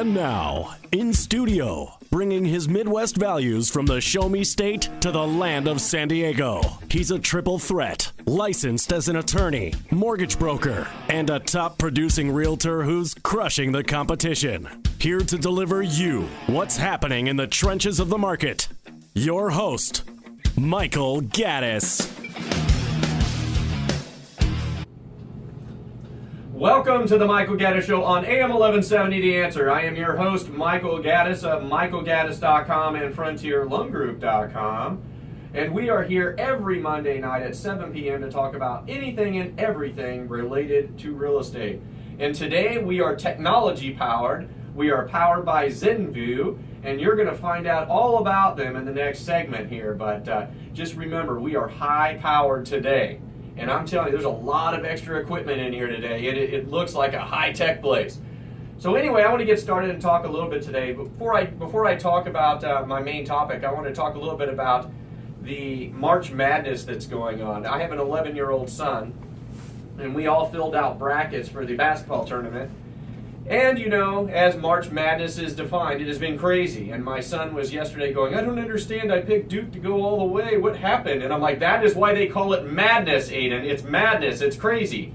And now, in studio, bringing his Midwest values from the Show Me State to the land of San Diego. He's a triple threat, licensed as an attorney, mortgage broker, and a top producing realtor who's crushing the competition. Here to deliver you what's happening in the trenches of the market. Your host, Michael Gaddis. Welcome to the Michael Gaddis Show on AM 1170 The Answer. I am your host, Michael Gaddis of michaelgaddis.com and frontierloangroup.com. And we are here every Monday night at 7 p.m. to talk about anything and everything related to real estate. And today we are technology powered. We are powered by ZenView, and you're going to find out all about them in the next segment here. But just remember, we are high powered today. And I'm telling you, there's a lot of extra equipment in here today. It looks like a high-tech place. So anyway, I want to get started and talk a little bit today. Before I talk about my main topic, I want to talk a little bit about the March Madness that's going on. I have an 11-year-old son, and we all filled out brackets for the basketball tournament. And, you know, as March Madness is defined, it has been crazy. And my son was yesterday going, I don't understand. I picked Duke to go all the way. What happened? And I'm like, that is why they call it madness, Aiden. It's madness. It's crazy.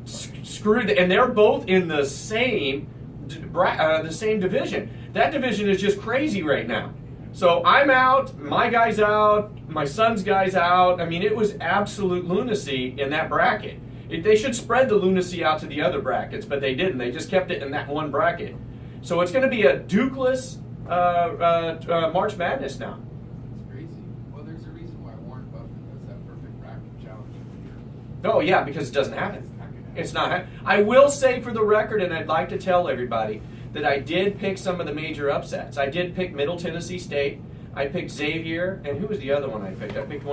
Screwed. And they're both in the same division. That division is just crazy right now. So I'm out. My guy's out. My son's guy's out. I mean, it was absolute lunacy in that bracket. They should spread the lunacy out to the other brackets, but they didn't. They just kept it in that one bracket. So it's going to be a Dukeless March Madness now. It's crazy. Well, there's a reason why Warren Buffett does that perfect bracket challenge every year. Oh, yeah, because it doesn't happen. It's not. I will say for the record, and I'd like to tell everybody, that I did pick some of the major upsets. I did pick Middle Tennessee State. I picked Xavier. And who was the other one I picked? I picked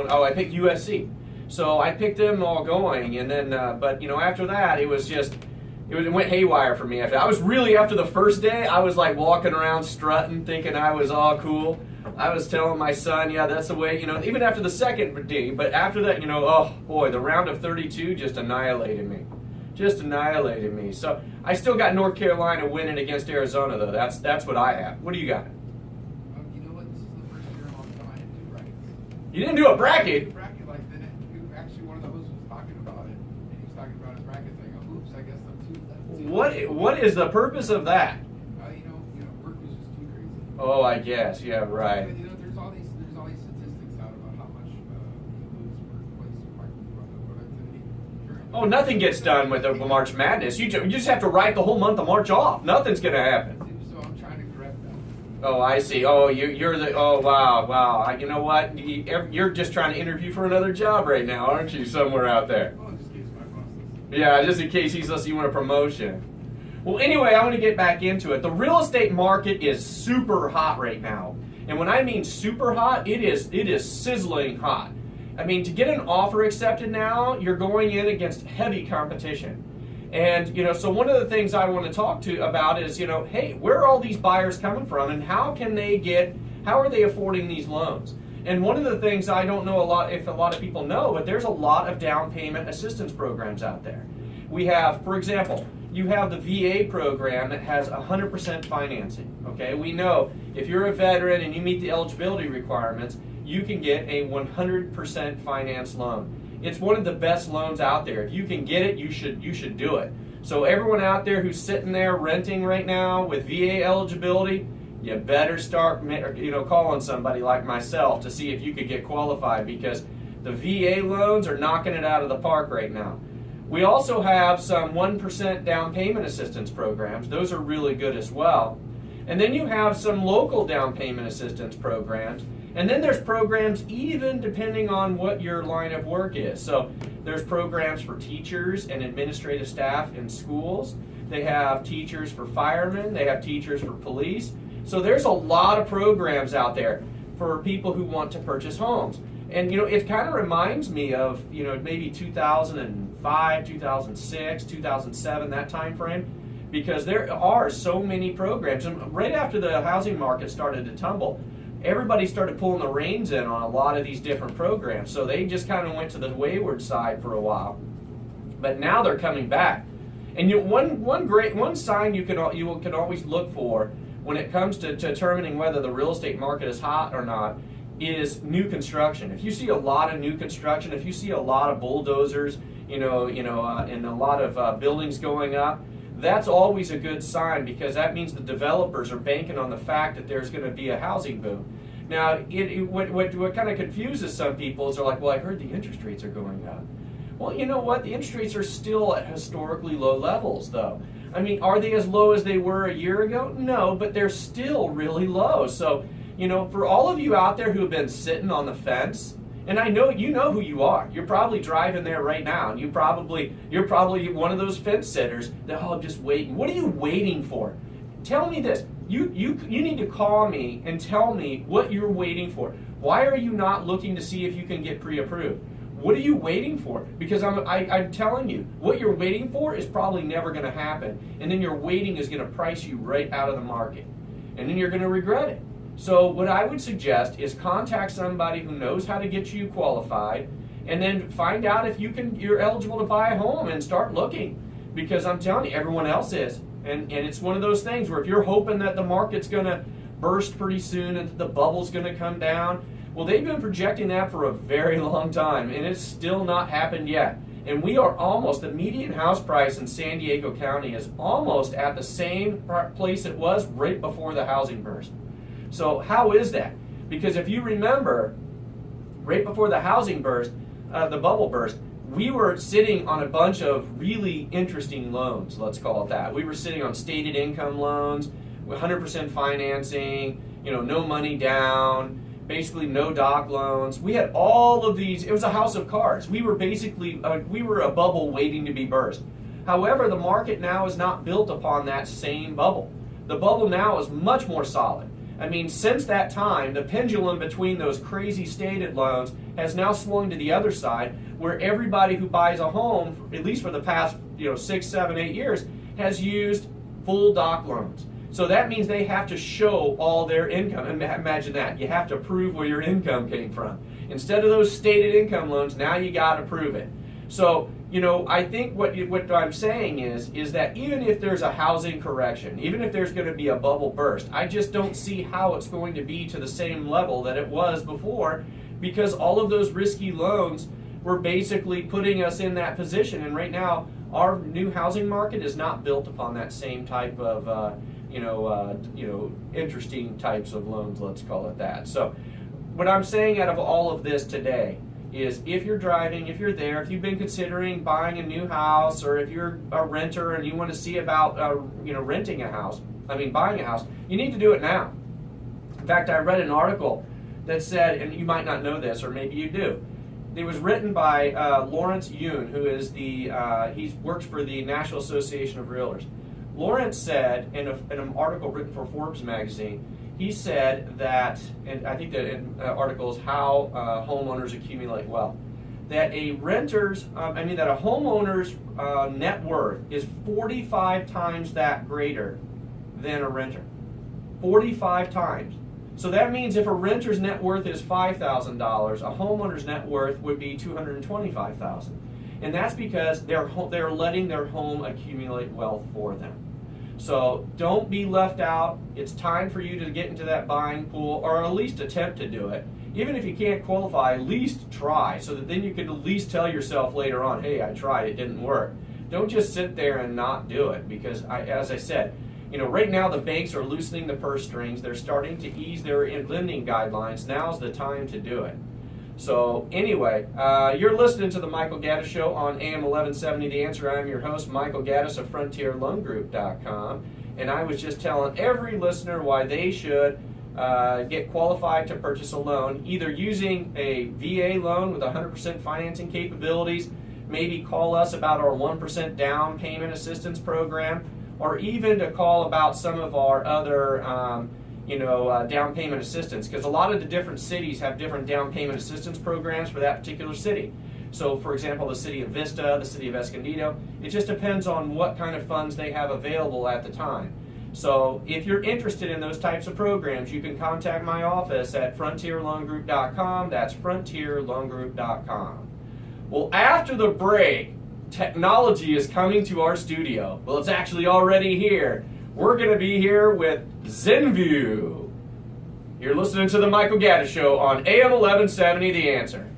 USC. So I picked them all going, and then, but you know, after that, it went haywire for me. I was really, after the first day, I was like walking around strutting, thinking I was all cool. I was telling my son, yeah, that's the way, you know, even after the second day, but after that, you know, oh boy, the round of 32 just annihilated me. So I still got North Carolina winning against Arizona, though. That's what I have. What do you got? You know what? This is the first year in a long time I didn't do brackets. You didn't do a bracket? Actually, one of the hosts was talking about it, and he was talking about his brackets. I go, oops, I guess I'm too left. What is the purpose of that? Work was just too crazy. Oh, I guess, yeah, right. But, there's all these statistics out about how much you lose workplace productivity. Oh, nothing gets done with the March Madness. You just have to write the whole month of March off. Nothing's going to happen. So I'm trying to correct that. Oh, I see. Oh, you're the. Oh, wow. You know what? You're just trying to interview for another job right now, aren't you? Somewhere out there. Well, just in case my boss listens. Yeah, just in case he says you want a promotion. Well, anyway, I want to get back into it. The real estate market is super hot right now, and when I mean super hot, it is sizzling hot. I mean, to get an offer accepted now, you're going in against heavy competition. And, so one of the things I want to talk to about is, hey, where are all these buyers coming from, and how are they affording these loans? And one of the things I don't know if a lot of people know, but there's a lot of down payment assistance programs out there. We have, for example, you have the VA program that has 100% financing, okay? We know if you're a veteran and you meet the eligibility requirements, you can get a 100% finance loan. It's one of the best loans out there. If you can get it, you should do it. So everyone out there who's sitting there renting right now with VA eligibility, you better start calling somebody like myself to see if you could get qualified, because the VA loans are knocking it out of the park right now. We also have some 1% down payment assistance programs. Those are really good as well. And then you have some local down payment assistance programs. And then there's programs even depending on what your line of work is. So there's programs for teachers and administrative staff in schools. They have teachers for firemen. They have teachers for police. So there's a lot of programs out there for people who want to purchase homes. And, it kind of reminds me of, maybe 2005, 2006, 2007, that time frame, because there are so many programs. And right after the housing market started to tumble, everybody started pulling the reins in on a lot of these different programs. So they just kind of went to the wayward side for a while. But now they're coming back. And one sign you can always look for when it comes to determining whether the real estate market is hot or not is new construction. If you see a lot of new construction, if you see a lot of bulldozers, and a lot of buildings going up, that's always a good sign, because that means the developers are banking on the fact that there's going to be a housing boom. Now, what kind of confuses some people is they're like, well, I heard the interest rates are going up. Well, you know what? The interest rates are still at historically low levels, though. I mean, are they as low as they were a year ago? No, but they're still really low. So, for all of you out there who have been sitting on the fence, and I know you know who you are. You're probably driving there right now, and you're probably one of those fence sitters that, I'm just waiting. What are you waiting for? Tell me this. You need to call me and tell me what you're waiting for. Why are you not looking to see if you can get pre-approved? What are you waiting for? Because I'm telling you, what you're waiting for is probably never going to happen, and then your waiting is going to price you right out of the market, and then you're going to regret it. So what I would suggest is contact somebody who knows how to get you qualified, and then find out if you're eligible to buy a home and start looking. Because I'm telling you, everyone else is. And it's one of those things where if you're hoping that the market's going to burst pretty soon and the bubble's going to come down, well, they've been projecting that for a very long time, and it's still not happened yet. And we are almost, the median house price in San Diego County is almost at the same place it was right before the housing burst. So how is that? Because if you remember, right before the housing burst, the bubble burst, we were sitting on a bunch of really interesting loans, let's call it that. We were sitting on stated income loans, 100% financing, no money down, basically no doc loans. We had all of these. It was a house of cards. We were basically, we were a bubble waiting to be burst. However, the market now is not built upon that same bubble. The bubble now is much more solid. I mean, since that time, the pendulum between those crazy stated loans has now swung to the other side, where everybody who buys a home, at least for the past 6, 7, 8 years, has used full doc loans. So that means they have to show all their income. Imagine that. You have to prove where your income came from. Instead of those stated income loans, now you got to prove it. So, I think what I'm saying is that even if there's a housing correction, even if there's going to be a bubble burst, I just don't see how it's going to be to the same level that it was before, because all of those risky loans were basically putting us in that position. And right now, our new housing market is not built upon that same type of, interesting types of loans, let's call it that. So what I'm saying out of all of this today is, if you're driving, if you're there, if you've been considering buying a new house, or if you're a renter and you want to see about buying a house, you need to do it now. In fact, I read an article that said, and you might not know this, or maybe you do, it was written by Lawrence Yun, who is he works for the National Association of Realtors. Lawrence said in an article written for Forbes magazine, he said that, and I think the article is How Homeowners Accumulate Wealth, that a homeowner's net worth is 45 times that greater than a renter. 45 times. So that means if a renter's net worth is $5,000, a homeowner's net worth would be $225,000. And that's because they're letting their home accumulate wealth for them. So don't be left out. It's time for you to get into that buying pool, or at least attempt to do it. Even if you can't qualify, at least try, so that then you can at least tell yourself later on, hey, I tried, it didn't work. Don't just sit there and not do it, because as I said, right now the banks are loosening the purse strings. They're starting to ease their lending guidelines. Now's the time to do it. So anyway, you're listening to the Michael Gaddis Show on AM 1170 The Answer. I'm your host, Michael Gaddis of FrontierLoanGroup.com, and I was just telling every listener why they should get qualified to purchase a loan, either using a VA loan with 100% financing capabilities, maybe call us about our 1% down payment assistance program, or even to call about some of our other down payment assistance, because a lot of the different cities have different down payment assistance programs for that particular city. So, for example, the city of Vista, the city of Escondido, it just depends on what kind of funds they have available at the time. So, if you're interested in those types of programs, you can contact my office at FrontierLoanGroup.com. That's FrontierLoanGroup.com. Well, after the break, technology is coming to our studio. Well, it's actually already here. We're going to be here with ZenView. You're listening to the Michael Gaddis Show on AM 1170, The Answer.